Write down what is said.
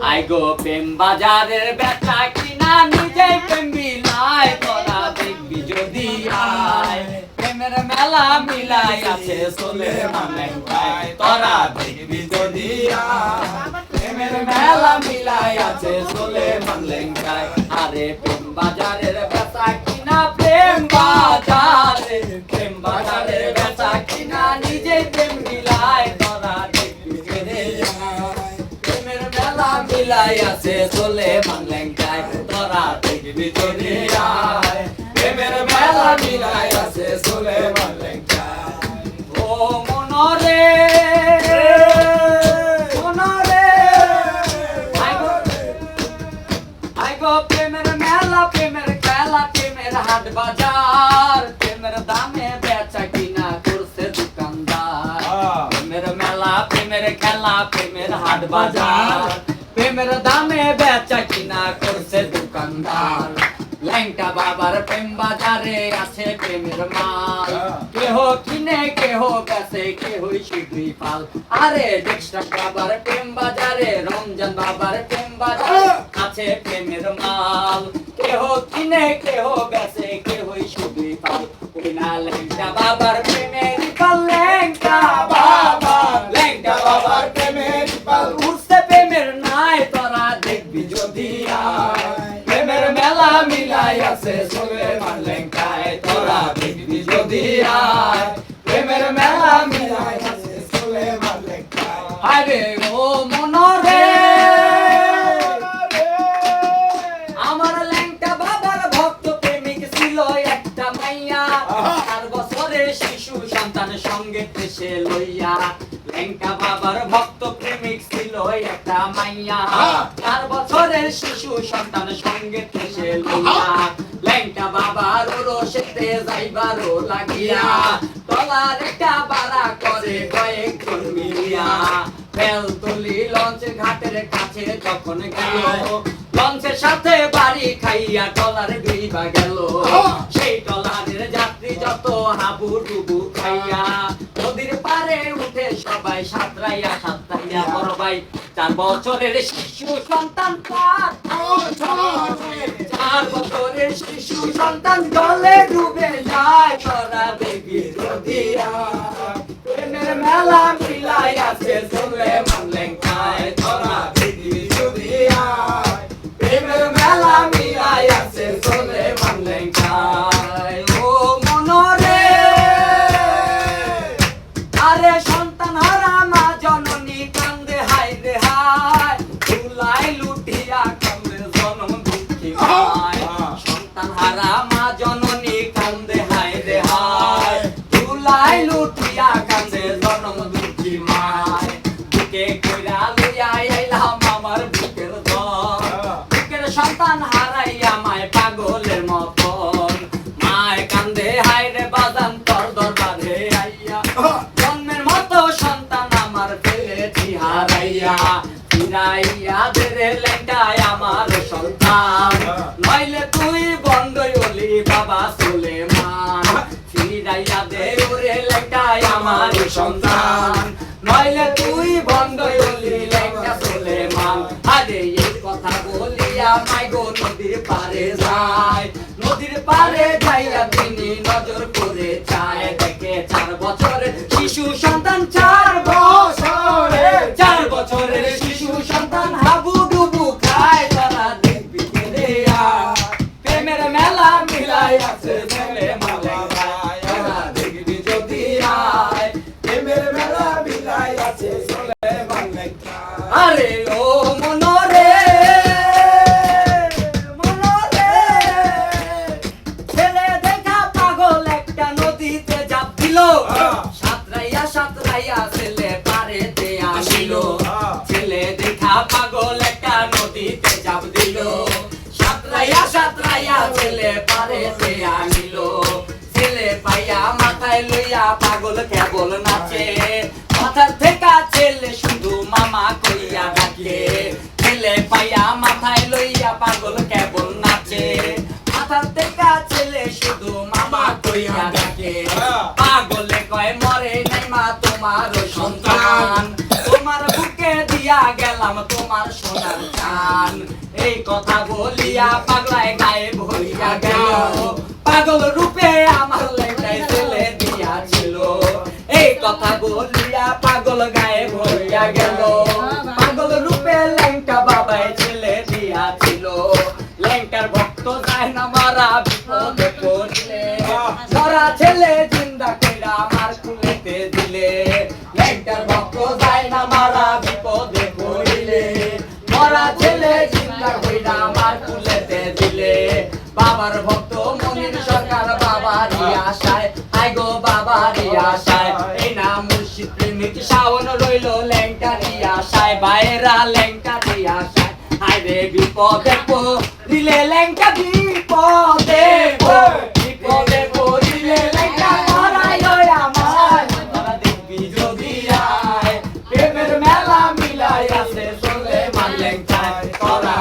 I go প্রেম বাজারের বেচা কিনা নিজেই প্রেম বিলাই তোরা দেখবি যদি আয় প্রেমের মেলা মিলাই আছে চলে মানে তোরা দেখবি যদি আয় প্রেমের মেলা মিলাই আছে চলে মানলে আরে প্রেম বাজারের বেচা কিনা প্রেম বাজারের বেচা কিনা নিজেই প্রেম মিলাই তোরা দেখবি যদি আয় প্রেমের মেলা মিলাই আছে চলে মানলে তোরা দেখবি যদি আয় প্রেমের মেলা মিলাই আছে চলে মানলে ও মনরে প্রেমের মেলা প্রেমের খেলা প্রেমের হাট বাজার প্রেমের দামে বেচা কিনা করছে দোকানদার প্রেমের মেলা প্রেমের খেলা প্রেমের হাট বাজার প্রেমের দামে বেচা কিনা করছে দোকানদার ল্যাংটা বাবার প্রেম বাজারে আছে প্রেমের মাল কেহ কিনে কেহ বেচে কেহই শীঘ্রই পাল আরে ডেক্সটা বাবার প্রেম বাজারে রমজান বাবার প্রেম বাজারে আছে প্রেমের মাল কেহ কিনে কেহ বেচে কেহই শীঘ্রই পাল ওই না ল্যাংটা বাবার প্রেমের পাল ল্যাংটা বাবার প্রেমের পাল উঠছে প্রেমের নাই তোরা দেখবি যদি আয় প্রেমের মেলা মিলাই আছে চলে মানলে তোরা দেখবি যদি আয় প্রেমের মেলা মিলাই আছে চলে মানলে আরে ও মনরে আমার ল্যাংটা বাবার ভক্ত প্রেমিক ছিল একটা মাইয়া 4 বছরের শিশু সন্তান সঙ্গে দেশে লইয়া ল্যাংটা বাবার ভক্ত প্রেমিক ছিল একটা মাইয়া 4 বছরের শিশু সন্তান সঙ্গে দেশে লইয়া ল্যাংটা বাবার রোশেতে যাইবারও লাগিয়া তলার একটা বাড়া করে কয়েকজন মিলিয়া বেলতলি লঞ্চ ঘাটের কাছে যখন গেল লঞ্চের সাথে বাড়ি খাইয়া টলার ডুইবা গেল সেই টলারের যাত্রী যত হাবুডুবু খাইয়া নদীর পারে উঠে সবাই সাঁতরাইয়া বড় ভাই 4 বছরের শিশু সন্তান 4 বছরের শিশু সন্তান জলে ডুবে যায় তোরা দেখবি যদি প্রেমের মেলা মিলাই আছে চলে মানলে তোরা দেখবি যদি প্রেমের মেলা মিলাই আছে চলে মানলে ও মনরে আরে সন্তান হারা মা জননী কান্দে হাই রে হাই তুলাই লুটিয়া কান্দে জনম দুঃখী মায় সন্তান হারা মা জননী কান্দে হাই রে হাই তুলাই লুটিয়া কান্দে জনম দুঃখী মায় বুকে কইরা লইয়া আইলাম আমার বুকের ধন বুকের সন্তান হারাইয়া মায় পাগলের মতন মায় কান্দে হাই রে বাজান তোর দরবারে আইয়া জন্মের মতো সন্তান আমার ফেলেছি হারাইয়া ফিরাইয়া দে রে ল্যাংটায় আমার সন্তান নইলে তুই বন্ধই হলি বাবা সুলেমান ফিরাইয়া দে রে ল্যাংটায় আমার সন্তান নইলে তুই বন্ধই হলি ল্যাংটা সুলেমান আরে এই কথা বলিয়া মাই গো নদীর পারে যায় নদীর পারে যাইয়া তিনি নজর করে যায় দেখে 4 বছরের শিশু সন্তান 4 বছরের শিশু সন্তান হাবুডুবু খায় তারা দেখবি রে প্রেমের মেলা মিলাই আছে চলে মানলে তোরা দেখবি যদি আয় প্রেমের মেলা মিলাই আছে চলে মানলে আরে ও মনরে ছেলে দেখা পাগল একটা নদীতে ঝাঁপ দিল সাঁতরাইয়া ছেলে পারেতে আসিল ছেলে দেখা পাগল একটা নদীতে ঝাঁপ দিল সাঁতরাইয়া ছেলে পারেতে আনিল ছেলে পাইয়া মাথায় লইয়া পাগল কেবল নাচে মাথার থেকে ছেলে শুধু মামা কইয়া ডাকে ছেলে পাইয়া মাথায় লইয়া পাগল কেবল নাচে মাথার থেকে ছেলে শুধু মামা কইয়া ডাকে পাগলে কয় মরে নাই মা তোমার সন্তান তোমার বুকে দিয়া গেলাম তোমার সোনার চান এই কথা বলিয়া পাগলায় গায়েব হইয়া গেল পাগল রূপে আমার লেংটায় ছেলে দিয়াছিল এই কথা বলিয়া পাগল গায়েব হইয়া গেল পাগল রূপে লেংটা বাবায় ছেলে দিয়াছিল লেংটার ভক্ত যায় না মারা বিপদে পড়লে মরা ছেলে জিন্দা কইরা আমার কুলেতে দিলে লেংটার ভক্ত যায় না মারা বিপদে পড়লে মরা ছেলে জিন্দা কইরা আমার কুলেতে দিলে বাবার ভক্ত মনির সরকার বাবারই আশায় আই গো বাবারই আশায় এই না মুর্শিদ প্রেমিক শাওন রইল লেংটারি আশায় বাইরা লেংটারি আশায় হায় রে বিপদে পড়িলে লেংটা বিপদে বিপদে পড়িলে লেংটা মারাই ওই আমার তোরা দেখবি যদি আয় প্রেমের মেলা মিলাই আছে চলে মান লেংটায় তোরা